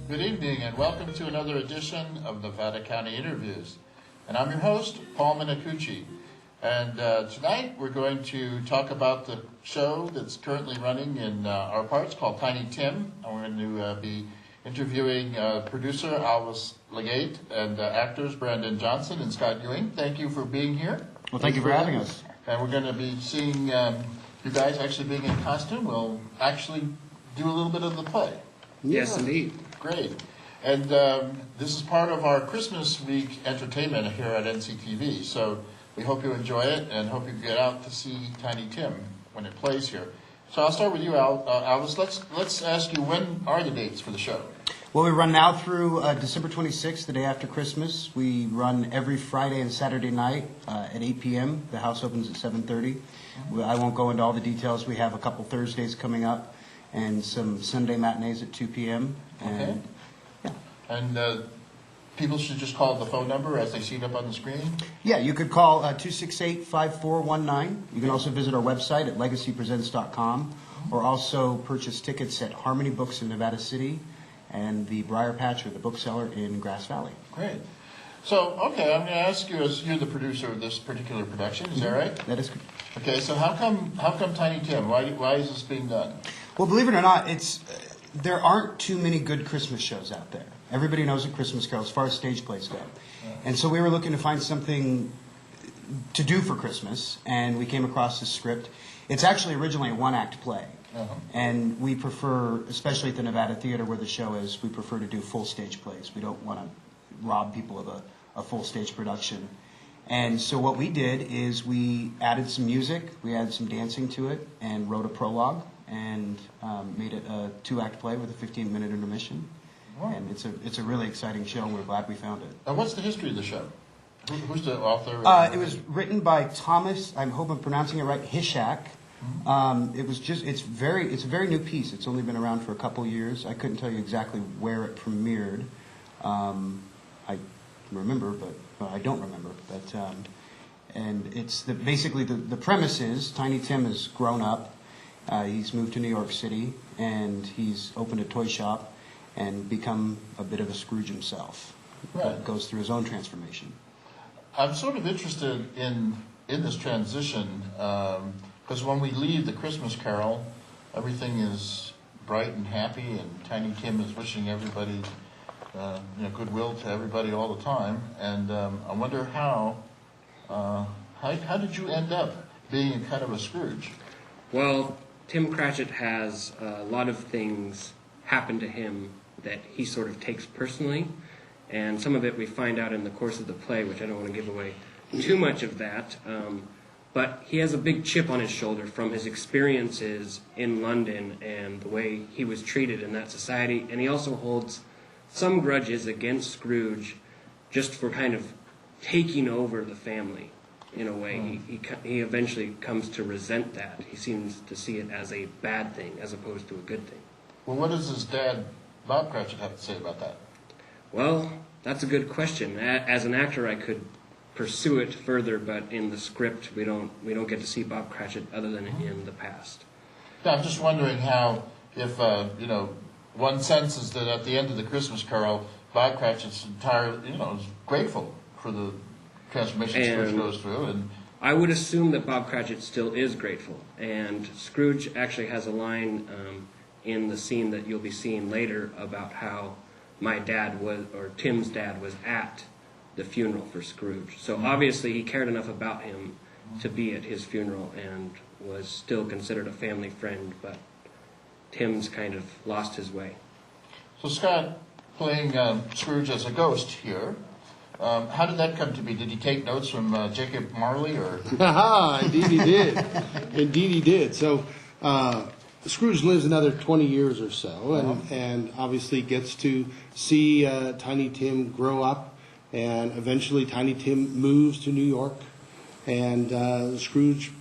Good evening and welcome to another edition of Nevada County Interviews. And I'm your host, Paul Minicucci. And tonight we're going to talk about the show that's currently running in our parts called Tiny Tim. And we're going to be interviewing producer Alice Legate and actors Brandon Johnson and Scott Ewing. Thank you for being here. Well, thank you for having us. And we're going to be seeing you guys actually being in costume. We'll actually do a little bit of the play. Yes, indeed. Great. And this is part of our Christmas week entertainment here at NCTV. So we hope you enjoy it and hope you get out to see Tiny Tim when it plays here. So I'll start with you, Alice. Let's ask you, when are the dates for the show? Well, we run now through December 26th, the day after Christmas. We run every Friday and Saturday night at 8 p.m. The house opens at 7:30. I won't go into all the details. We have a couple Thursdays coming up and some Sunday matinees at 2 p.m. Okay. Yeah. And people should just call the phone number as they see it up on the screen? Yeah, you could call 268-5419. You can also visit our website at legacypresents.com or also purchase tickets at Harmony Books in Nevada City and the Briar Patch or the bookseller in Grass Valley. Great. So, okay, I'm going to ask you, as you're the producer of this particular production, is that right? That is. Okay, so how come Tiny Tim? Why is this being done? Well, believe it or not, there aren't too many good Christmas shows out there. Everybody knows A Christmas Carol as far as stage plays go. And so we were looking to find something to do for Christmas, and we came across this script. It's actually originally a one-act play. And we prefer, especially at the Nevada Theater where the show is, we prefer to do full stage plays. We don't want to rob people of a full stage production. And so what we did is we added some music, we added some dancing to it, and wrote a prologue, and made it a two-act play with a 15-minute intermission. Wow. And it's a really exciting show, and we're glad we found it. Now, what's the history of the show? Who's the author? It was written by Thomas, I hope I'm pronouncing it right, Hishak. It's a very new piece. It's only been around for a couple years. I couldn't tell you exactly where it premiered. I remember, but I don't remember. But and it's basically the premise is Tiny Tim has grown up. He's moved to New York City and he's opened a toy shop and become a bit of a Scrooge himself. Right. Goes through his own transformation. I'm sort of interested in this transition because when we leave the Christmas Carol, everything is bright and happy, and Tiny Tim is wishing everybody goodwill to everybody all the time. And I wonder how did you end up being kind of a Scrooge? Well, Tim Cratchit has a lot of things happen to him that he sort of takes personally, and some of it we find out in the course of the play, which I don't want to give away too much of that. But he has a big chip on his shoulder from his experiences in London and the way he was treated in that society, and he also holds some grudges against Scrooge just for kind of taking over the family. In a way, he eventually comes to resent that. He seems to see it as a bad thing as opposed to a good thing. Well, what does his dad, Bob Cratchit, have to say about that? Well, that's a good question. As an actor, I could pursue it further, but in the script, we don't get to see Bob Cratchit other than in the past. Yeah, I'm just wondering how, if one senses that at the end of the Christmas Carol, Bob Cratchit's entirely, is grateful for the transformation Scrooge goes through. And I would assume that Bob Cratchit still is grateful. And Scrooge actually has a line in the scene that you'll be seeing later about how Tim's dad was at the funeral for Scrooge. So obviously he cared enough about him to be at his funeral and was still considered a family friend, but Tim's kind of lost his way. So Scott, playing Scrooge as a ghost here, how did that come to be? Did he take notes from Jacob Marley, or? Indeed he did. Indeed he did. So Scrooge lives another 20 years or so, and obviously gets to see Tiny Tim grow up, and eventually Tiny Tim moves to New York, and Scrooge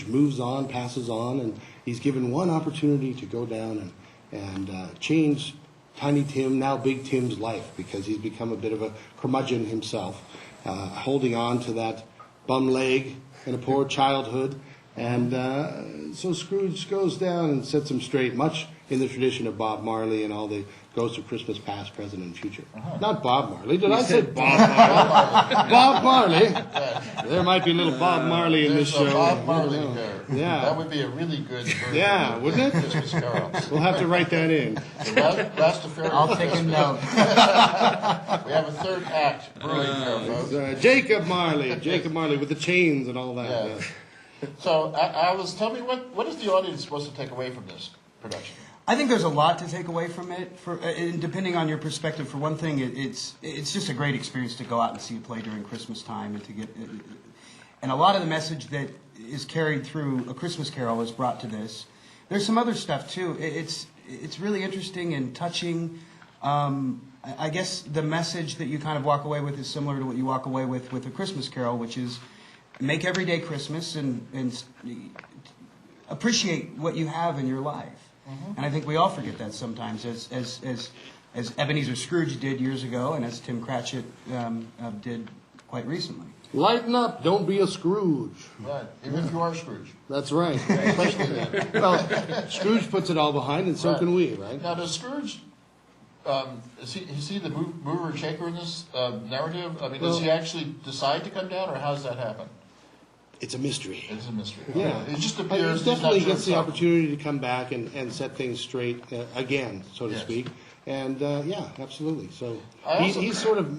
moves on, passes on, and he's given one opportunity to go down and change Tiny Tim, now Big Tim's life, because he's become a bit of a curmudgeon himself, holding on to that bum leg and a poor childhood, And so Scrooge goes down and sets him straight, much in the tradition of Bob Marley and all the Ghosts of Christmas Past, Present, and Future. Not Bob Marley. Did I say Bob Marley? Bob Marley. There might be a little Bob Marley in this There's a show. Bob I Marley don't know. there. Yeah. That would be a really good version Yeah, of wouldn't it? Christmas Carol. We'll have to write that in. Rastafarian I'll take a Christmas. note. We have a third act brewing here, folks. Jacob Marley with the chains and all that. Yeah. Yeah. So, tell me, what is the audience supposed to take away from this production? I think there's a lot to take away from it. And depending on your perspective, for one thing, it's just a great experience to go out and see a play during Christmas time and to get. And a lot of the message that is carried through A Christmas Carol is brought to this. There's some other stuff too. It's really interesting and touching. I guess the message that you kind of walk away with is similar to what you walk away with A Christmas Carol, which is make every day Christmas and appreciate what you have in your life. And I think we all forget that sometimes, as Ebenezer Scrooge did years ago, and as Tim Cratchit did quite recently. Lighten up, don't be a Scrooge. Right, even if you are Scrooge. That's right. Especially then. Well, Scrooge puts it all behind, and so Right. can we, right? Now, does Scrooge, is he the mover and shaker in this narrative? I mean, does he actually decide to come down, or how does that happen? It's a mystery. It's a mystery. Yeah. It just He appears. definitely he's not gets the sure opportunity to come back and set things straight again, so to Yes. speak. And yeah, absolutely. So I he, also- he sort of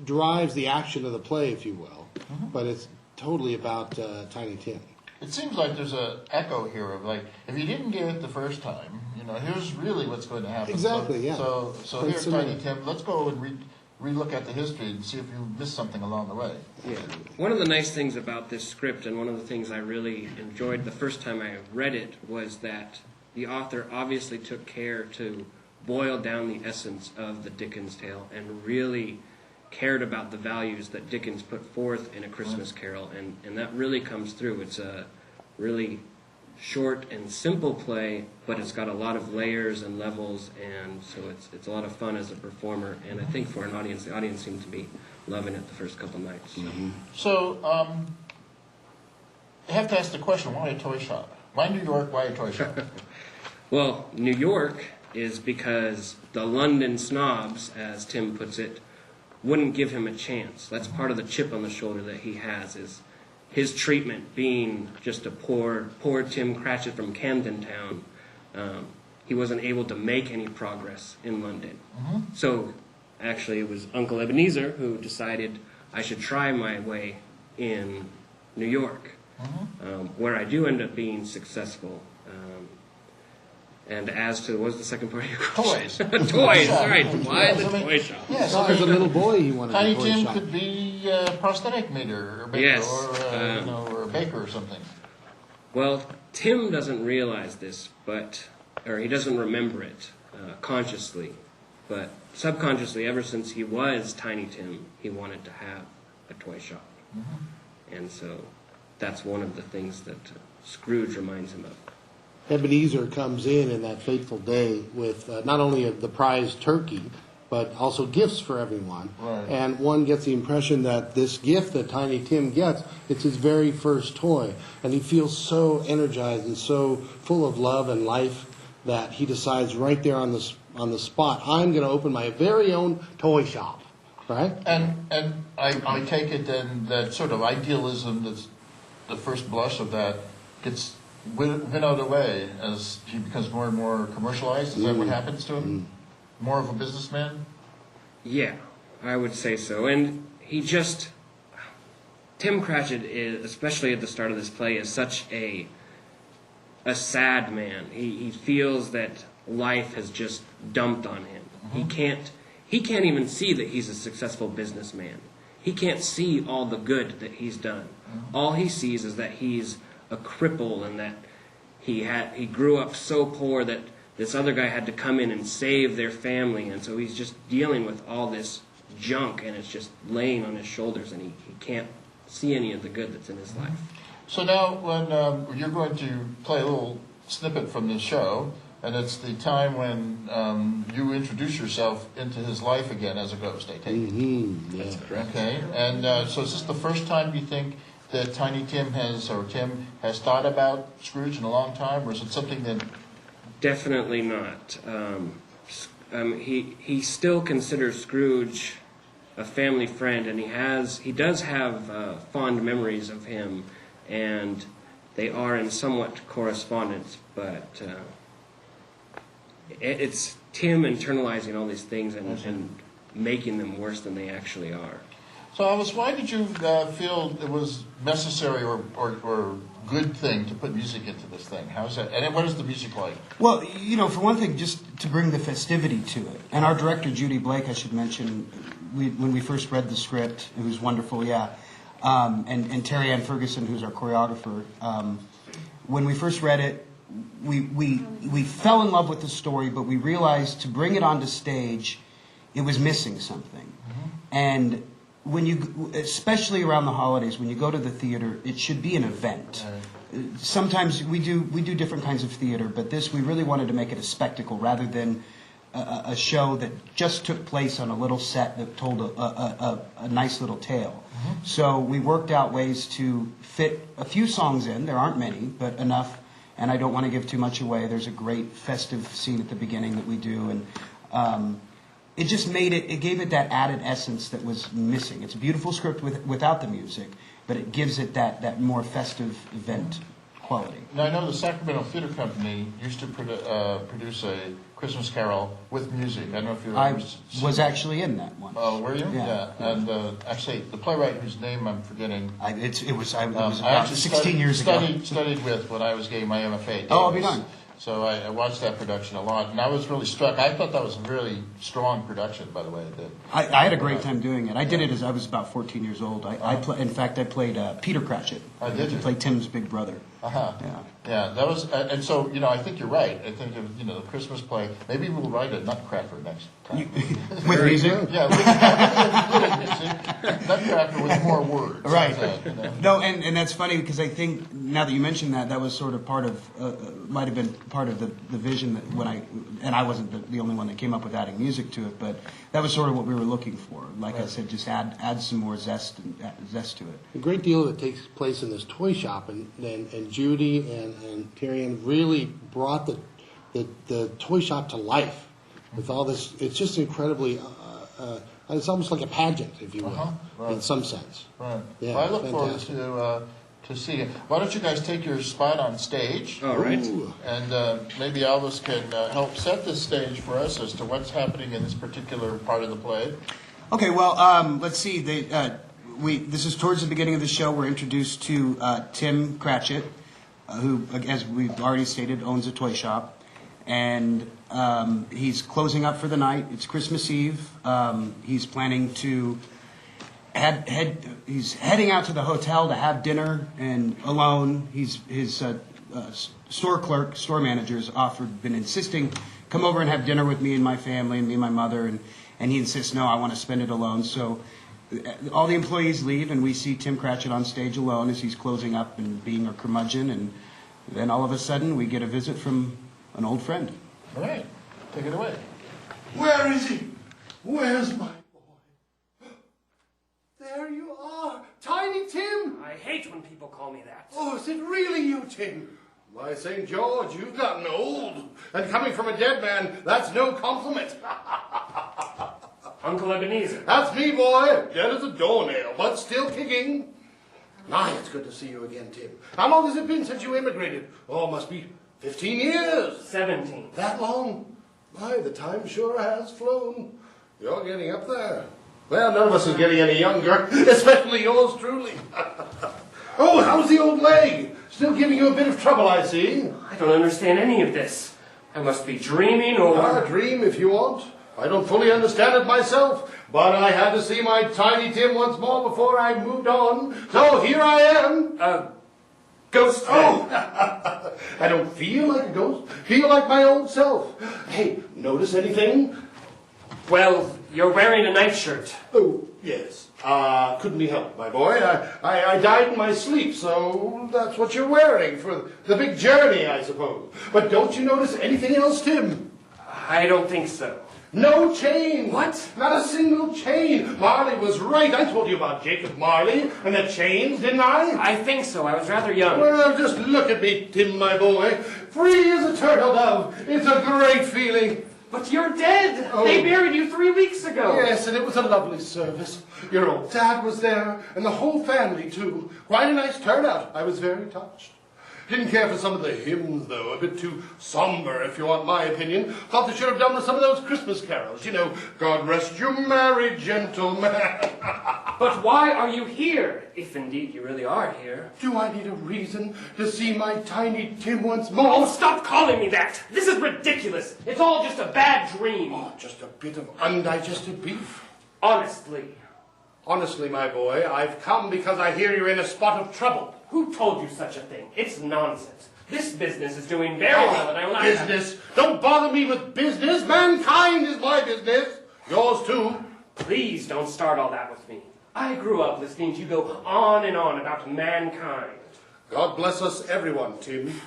drives the action of the play, if you will, Mm-hmm. but it's totally about Tiny Tim. It seems like there's an echo here of like, if you didn't get it the first time, here's really what's going to happen. Exactly, yeah. So Quite here, similar. Tiny Tim, let's go and relook at the history and see if you missed something along the way. Yeah. One of the nice things about this script, and one of the things I really enjoyed the first time I read it, was that the author obviously took care to boil down the essence of the Dickens tale and really cared about the values that Dickens put forth in A Christmas Carol, and that really comes through. It's a really short and simple play, but it's got a lot of layers and levels, and so it's a lot of fun as a performer, and I think for an audience, the audience seemed to be loving it the first couple nights. So. So, I have to ask the question, why a toy shop? Why New York, why a toy shop? Well, New York is because the London snobs, as Tim puts it, wouldn't give him a chance. That's part of the chip on the shoulder that he has, is his treatment being just a poor Tim Cratchit from Camden Town. He wasn't able to make any progress in London. So actually it was Uncle Ebenezer who decided I should try my way in New York, where I do end up being successful. And as to, what was the second part of your question? Toys. Toys, all right. Why Yes, the I mean, toy shop? Yes, So I as a mean, little boy, he wanted Tiny a toy Tim shop. could be a prosthetic maker or baker, Yes, or a baker or something. Well, Tim doesn't realize this, or he doesn't remember it consciously, but subconsciously, ever since he was Tiny Tim, he wanted to have a toy shop. And so that's one of the things that Scrooge reminds him of. Ebenezer comes in that fateful day with not only the prize turkey, but also gifts for everyone. Right. And one gets the impression that this gift that Tiny Tim gets, it's his very first toy. And he feels so energized and so full of love and life that he decides right there on the spot, I'm going to open my very own toy shop. Right? And I take it then that sort of idealism that's the first blush of that gets winnowed away as he becomes more and more commercialized. Is that what happens to him? More of a businessman? Yeah, I would say so. And Tim Cratchit is, especially at the start of this play, is such a sad man. He feels that life has just dumped on him. He can't even see that he's a successful businessman. He can't see all the good that he's done. All he sees is that he's a cripple and that he grew up so poor that this other guy had to come in and save their family, and so he's just dealing with all this junk, and it's just laying on his shoulders, and he can't see any of the good that's in his life. So now when you're going to play a little snippet from the show, and it's the time when you introduce yourself into his life again as a ghost, I take it. Yeah. That's correct. Okay, and so is this the first time you think that Tiny Tim has thought about Scrooge in a long time, or is it something that? Definitely not. He still considers Scrooge a family friend, and he does have fond memories of him, and they are in somewhat correspondence, but it's Tim internalizing all these things and making them worse than they actually are. So, Alice, why did you feel it was necessary or good thing to put music into this thing? How's that? And what is the music like? Well, for one thing, just to bring the festivity to it. And our director, Judy Blake, I should mention, when we first read the script, it was wonderful, yeah. And Terry Ann Ferguson, who's our choreographer, when we first read it, we fell in love with the story, but we realized to bring it onto stage, it was missing something. Mm-hmm. And when you, especially around the holidays, when you go to the theater, it should be an event. Right. Sometimes we do different kinds of theater, but this, we really wanted to make it a spectacle rather than a show that just took place on a little set that told a nice little tale. Mm-hmm. So we worked out ways to fit a few songs in. There aren't many, but enough. And I don't want to give too much away. There's a great festive scene at the beginning that we do, and it just it gave it that added essence that was missing. It's a beautiful script without the music, but it gives it that more festive event quality. Now, I know the Sacramento Theater Company used to produce a Christmas Carol with music. I don't know if you I was actually in that one. Oh, were you? Yeah. And actually, the playwright whose name I'm forgetting. It was about I 16 years ago. Studied with when I was getting my MFA. Oh, I'll be darned. So I watched that production a lot, and I was really struck. I thought that was a really strong production, by the way. I had a great time doing it. I did it as I was about 14 years old. In fact, I played Peter Cratchit. Oh, did you? I played Tim's big brother. Uh-huh. Yeah, that was, and so, I think you're right. I think, the Christmas play, maybe we'll write a Nutcracker next time. With music? Yeah, with music. Nutcracker with more words. Right. That, No, and that's funny because I think, now that you mentioned that was sort of part of, might have been part of the vision that and I wasn't the only one that came up with adding music to it, but that was sort of what we were looking for. Like I said, just add some more zest to it. A great deal of it takes place in this toy shop, and Judy and Terry Ann really brought the toy shop to life with all this. It's just incredibly. It's almost like a pageant, if you will, right. in some sense. Right. Yeah, well, I look fantastic. forward to seeing it. Why don't you guys take your spot on stage? All right. And maybe Elvis can help set the stage for us as to what's happening in this particular part of the play. Okay, well, let's see. This is towards the beginning of the show. We're introduced to Tim Cratchit, who, as we've already stated, owns a toy shop. And he's closing up for the night. It's Christmas Eve. He's planning to he's heading out to the hotel to have dinner, and alone. His store manager's been insisting, come over and have dinner with me and my family and me and my mother, and he insists, no, I want to spend it alone. So all the employees leave, and we see Tim Cratchit on stage alone as he's closing up and being a curmudgeon, and then all of a sudden we get a visit from an old friend. All right, take it away. Where is he? Where's my boy? There you are, Tiny Tim! I hate when people call me that. Oh, is it really you, Tim? Why, St. George, you've gotten old. And coming from a dead man, that's no compliment. Uncle Ebenezer. That's me, boy, dead as a doornail, but still kicking. My, it's good to see you again, Tim. How long has it been since you immigrated? Oh, must be 15 years. 17. That long? My, the time sure has flown. You're getting up there. Well, none of us is getting any younger, especially yours truly. Oh, how's the old leg? Still giving you a bit of trouble, I see. I don't understand any of this. I must be dreaming or... Dream if you want. I don't fully understand it myself, but I had to see my Tiny Tim once more before I moved on. So here I am. Ghost Oh, I don't feel like a ghost. Feel like my old self. Hey, notice anything? Well, you're wearing a nightshirt. Oh, yes. Couldn't be helped, my boy. I died in my sleep, so that's what you're wearing for the big journey, I suppose. But don't you notice anything else, Tim? I don't think so. No chain. What? Not a single chain. Marley was right. I told you about Jacob Marley and the chains, didn't I? I think so. I was rather young. Well, just look at me, Tim, my boy. Free as a turtle dove. It's a great feeling. But you're dead. Oh. They buried you 3 weeks ago. Yes, and it was a lovely service. Your old dad was there, and the whole family, too. Quite a nice turnout. I was very touched. Didn't care for some of the hymns, though. A bit too somber, if you want my opinion. Thought they should have done with some of those Christmas carols. You know, God rest you merry gentlemen. But why are you here, if indeed you really are here? Do I need a reason to see my tiny Tim once more? Oh, stop calling me that. This is ridiculous. It's all just a bad dream. Oh, just a bit of undigested beef. Honestly. Honestly, my boy, I've come because I hear you're in a spot of trouble. Who told you such a thing? It's nonsense. This business is doing very well, and I will not... Business? Don't bother me with business. Mankind is my business. Yours, too. Please don't start all that with me. I grew up listening to you go on and on about mankind. God bless us, everyone, Tim.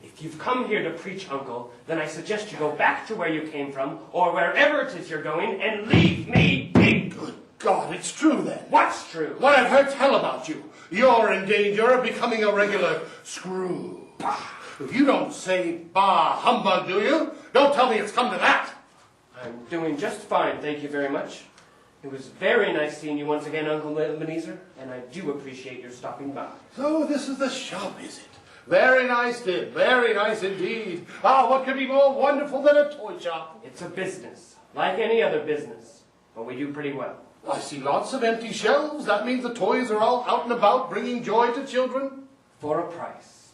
If you've come here to preach, Uncle, then I suggest you go back to where you came from, or wherever it is you're going, and leave me be. Good God, it's true, then. What's true? What I've heard tell about you. You're in danger of becoming a regular Scrooge. You don't say bah humbug, do you? Don't tell me it's come to that. I'm doing just fine, thank you very much. It was very nice seeing you once again, Uncle Ebenezer, and I do appreciate your stopping by. So this is the shop, is it? Very nice, Tim. Very nice indeed. Ah, what could be more wonderful than a toy shop? It's a business, like any other business, but we do pretty well. I see lots of empty shelves. That means the toys are all out and about, bringing joy to children. For a price.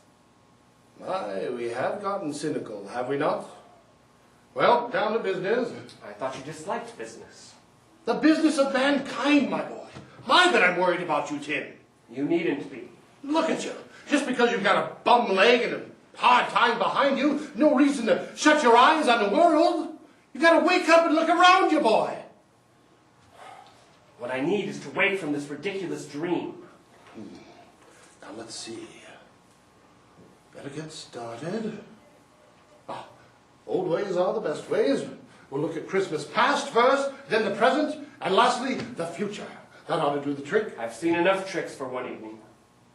My, we have gotten cynical, have we not? Well, down to business. I thought you disliked business. The business of mankind, my boy. My, but I'm worried about you, Tim. You needn't be. Look at you. Just because you've got a bum leg and a hard time behind you, no reason to shut your eyes on the world. You gotta wake up and look around you, boy. What I need is to wake from this ridiculous dream. Now let's see. Better get started. Ah, old ways are the best ways. We'll look at Christmas past first, then the present, and lastly, the future. That ought to do the trick. I've seen enough tricks for one evening.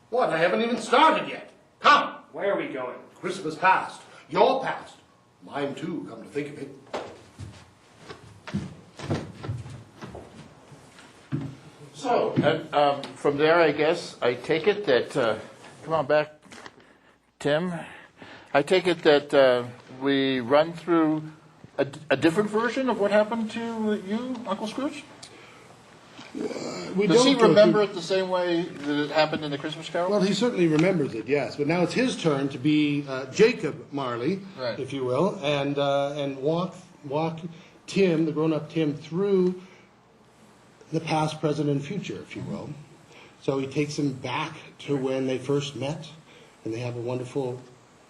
What? I haven't even started yet. Come. Where are we going? Christmas past. Your past. Mine too, come to think of it. So, and from there, I guess, I take it that, come on back, Tim. I take it that we run through a different version of what happened to you, Uncle Scrooge? Does he remember it the same way that it happened in the Christmas Carol? Well, he certainly remembers it, yes. But now it's his turn to be Jacob Marley, Right. if you will, and walk Tim, the grown-up Tim, through the past, present, and future, if you will. So he takes him back to when they first met, and they have a wonderful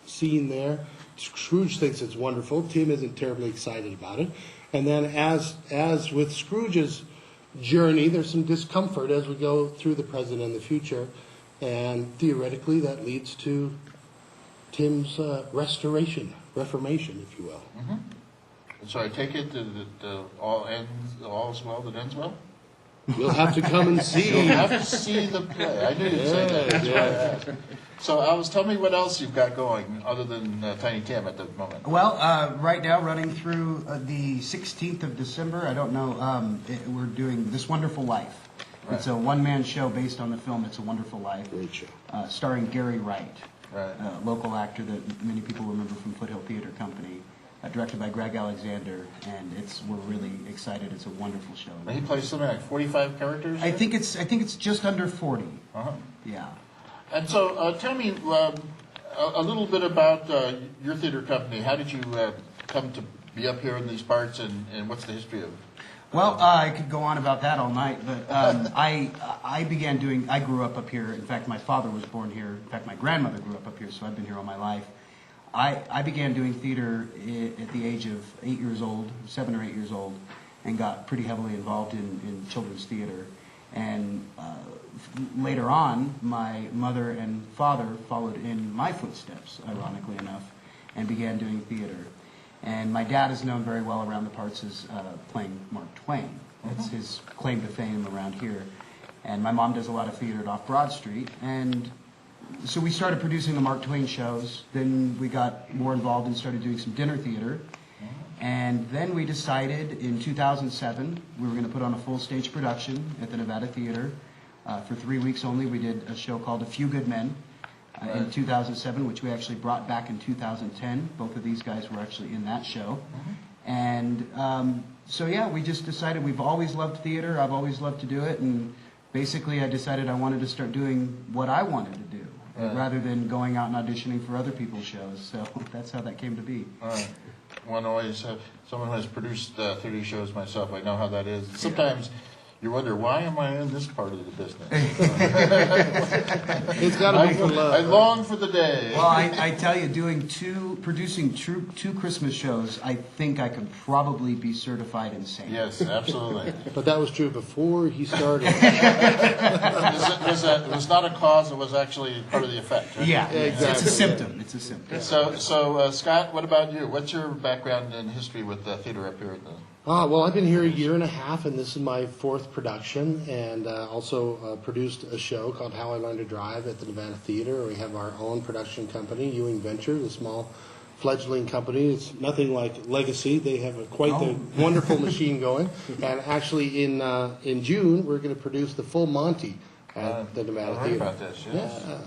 scene there. Scrooge thinks it's wonderful. Tim isn't terribly excited about it. And then as with Scrooge's journey, there's some discomfort as we go through the present and the future. And theoretically, that leads to Tim's reformation, if you will. Mm-hmm. So I take it that all's well that ends well? You'll have to come and see. You'll have to see the play. I knew you'd say that. That's why I asked. So, Alice, tell me what else you've got going other than Tiny Tim at the moment. Well, right now, running through the 16th of December, I don't know, we're doing This Wonderful Life. Right. It's a one-man show based on the film It's a Wonderful Life. Great show. Starring Gary Wright, Right. a local actor that many people remember from Foothill Theater Company. Directed by Greg Alexander, and we're really excited. It's a wonderful show. And he plays something like 45 characters? I think it's just under 40. Uh-huh. Yeah. And so tell me a little bit about your theater company. How did you come to be up here in these parts, and what's the history of it? Well, I could go on about that all night, but I grew up here. In fact, my father was born here. In fact, my grandmother grew up here, so I've been here all my life. I began doing theater at the age of 8 years old, 7 or 8 years old, and got pretty heavily involved in children's theater. And later on, my mother and father followed in my footsteps, ironically enough, and began doing theater. And my dad is known very well around the parts as playing Mark Twain. That's his claim to fame around here. And my mom does a lot of theater off Broad Street. And so we started producing the Mark Twain shows. Then we got more involved and started doing some dinner theater. And then we decided in 2007 we were going to put on a full stage production at the Nevada Theater. For 3 weeks only, we did a show called A Few Good Men in 2007, which we actually brought back in 2010. Both of these guys were actually in that show. And so, yeah, we just decided we've always loved theater. I've always loved to do it. And basically, I decided I wanted to start doing what I wanted to do rather than going out and auditioning for other people's shows. So that's how that came to be. All right. One always, someone who has produced 30 shows myself, I know how that is. Sometimes you wonder, why am I in this part of the business? It's got to be for love. I long for the day. Well, I tell you, producing two Christmas shows, I think I could probably be certified insane. Yes, absolutely. But that was true before he started. It was not a cause, it was actually part of the effect, right? Yeah, Exactly. it's a symptom. It's a symptom. So Scott, what about you? What's your background and history with theater up here at the... Well, I've been here a year and a half, and this is my fourth production, and also produced a show called How I Learned to Drive at the Nevada Theater. We have our own production company, Ewing Ventures, a small fledgling company. It's nothing like Legacy. They have quite the wonderful machine going. And actually, in June, we're going to produce the full Monty at the Nevada I heard Theater. about this, yes. Yeah.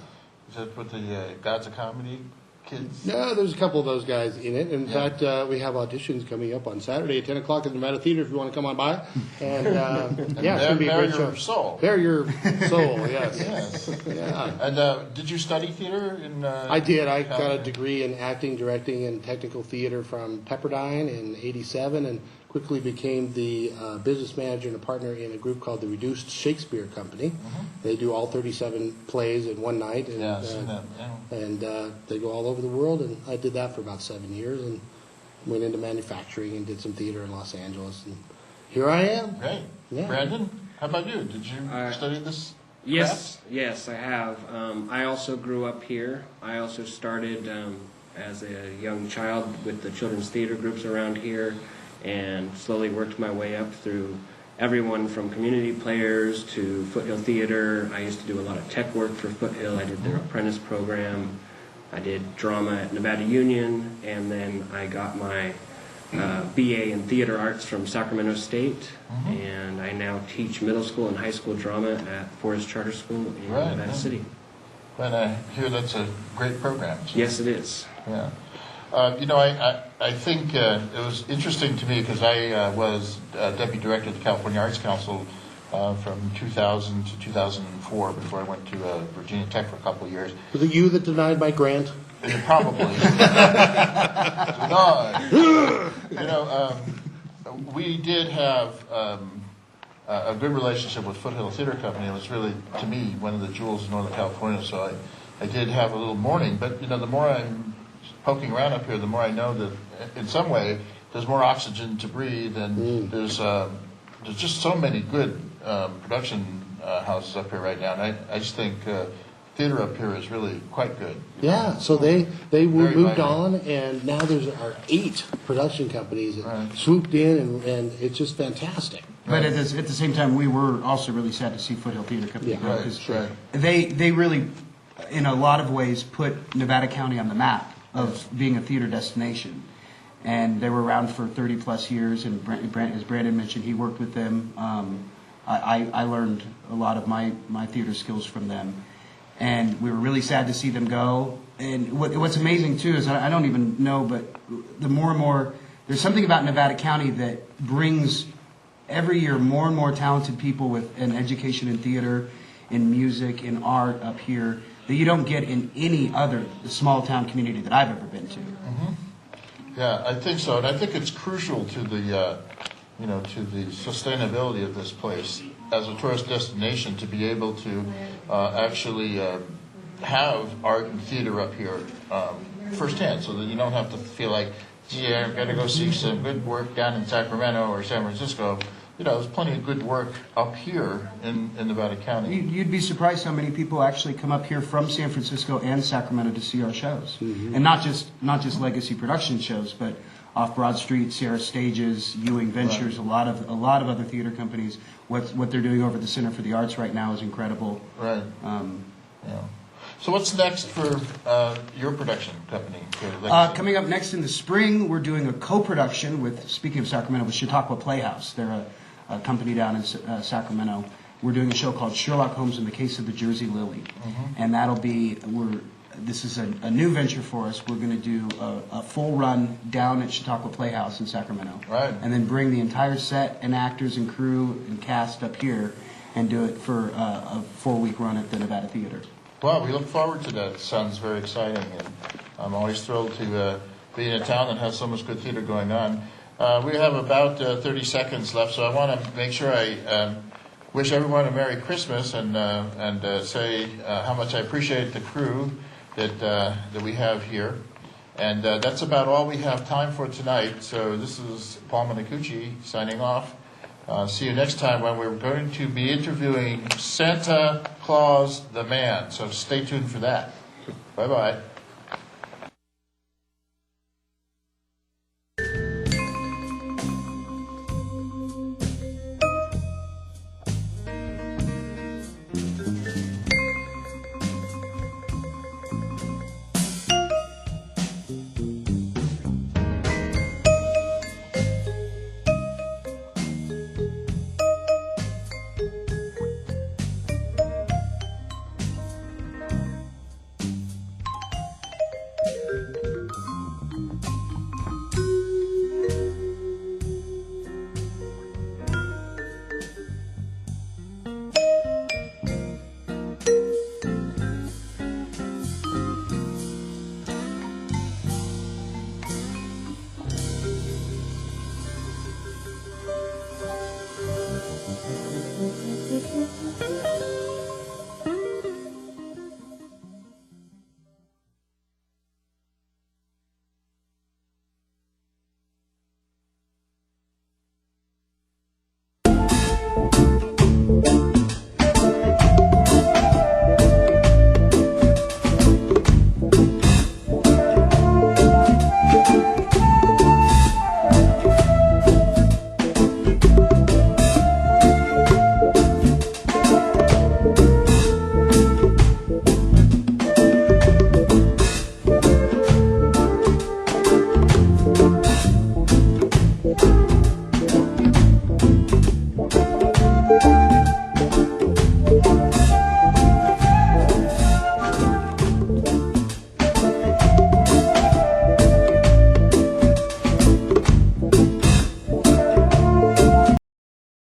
Is that with the Gods of Comedy kids? No, there's a couple of those guys in it. In Yeah. fact, we have auditions coming up on Saturday at 10 o'clock at the Nevada Theater if you want to come on by. And yeah, it's going to be a Bare great your show. soul. Bare your soul, yes. Yes. Yeah. And did you study theater in... I did. I got a Cal- degree in acting, directing, and technical theater from Pepperdine in '87, and quickly became the business manager and a partner in a group called the Reduced Shakespeare Company. They do all 37 plays in one night, and, Yeah, I've seen that, yeah. and they go all over the world. And I did that for about 7 years, and went into manufacturing and did some theater in Los Angeles. And here I am. Great. Yeah. Brandon, how about you? Did you study this? Yes, I have. I also grew up here. I also started as a young child with the children's theater groups around here, and slowly worked my way up through everyone from community players to Foothill Theater. I used to do a lot of tech work for Foothill. I did their apprentice program. I did drama at Nevada Union, and then I got my BA in theater arts from Sacramento State, and I now teach middle school and high school drama at Forest Charter School in Right, Nevada yeah. City. And I hear that's a great program. So, Yes, it is. Yeah. I think it was interesting to me because I was deputy director of the California Arts Council from 2000 to 2004 before I went to Virginia Tech for a couple of years. Was it you that denied my grant? Probably. We did have a good relationship with Foothill Theater Company. It was really, to me, one of the jewels of Northern California. So I did have a little mourning. But the more I'm poking around up here, the more I know that in some way there's more oxygen to breathe, and there's just so many good production houses up here right now. And I just think theater up here is really quite good. Yeah, so they were Very moved vibrant. on, and now there's 8 production companies that Right. swooped in, and it's just fantastic. But at the same time, we were also really sad to see Foothill Theater Company Yeah. go, Right, 'cause right. they really, in a lot of ways, put Nevada County on the map of being a theater destination. And they were around for 30 plus years, and as Brandon mentioned, he worked with them. I learned a lot of my theater skills from them. And we were really sad to see them go. And what's amazing, too, is I don't even know, but the more and more, there's something about Nevada County that brings every year more and more talented people with an education in theater, in music, in art up here that you don't get in any other small town community that I've ever been to. Yeah, I think so, and I think it's crucial to the to the sustainability of this place as a tourist destination to be able to actually have art and theater up here firsthand, so that you don't have to feel like, gee, I've got to go see some good work down in Sacramento or San Francisco. There's plenty of good work up here in Nevada County. You'd be surprised how many people actually come up here from San Francisco and Sacramento to see our shows, and not just legacy production shows, but off Broad Street, Sierra Stages, Ewing Ventures, a lot of other theater companies. What they're doing over at the Center for the Arts right now is incredible. Right. Yeah. So what's next for your production company? For Legacy? Coming up next in the spring, we're doing a co-production with, speaking of Sacramento, with Chautauqua Playhouse. They're a company down in Sacramento. We're doing a show called Sherlock Holmes in the Case of the Jersey Lily. And that'll be, this is a new venture for us. We're going to do a full run down at Chautauqua Playhouse in Sacramento. Right. And then bring the entire set and actors and crew and cast up here and do it for a 4-week run at the Nevada Theater. Well, we look forward to that. It sounds very exciting, and I'm always thrilled to be in a town that has so much good theater going on. We have about 30 seconds left, so I want to make sure I wish everyone a Merry Christmas and say how much I appreciate the crew that we have here. And that's about all we have time for tonight. So this is Paul Minicucci signing off. See you next time when we're going to be interviewing Santa Claus the Man. So stay tuned for that. Bye-bye.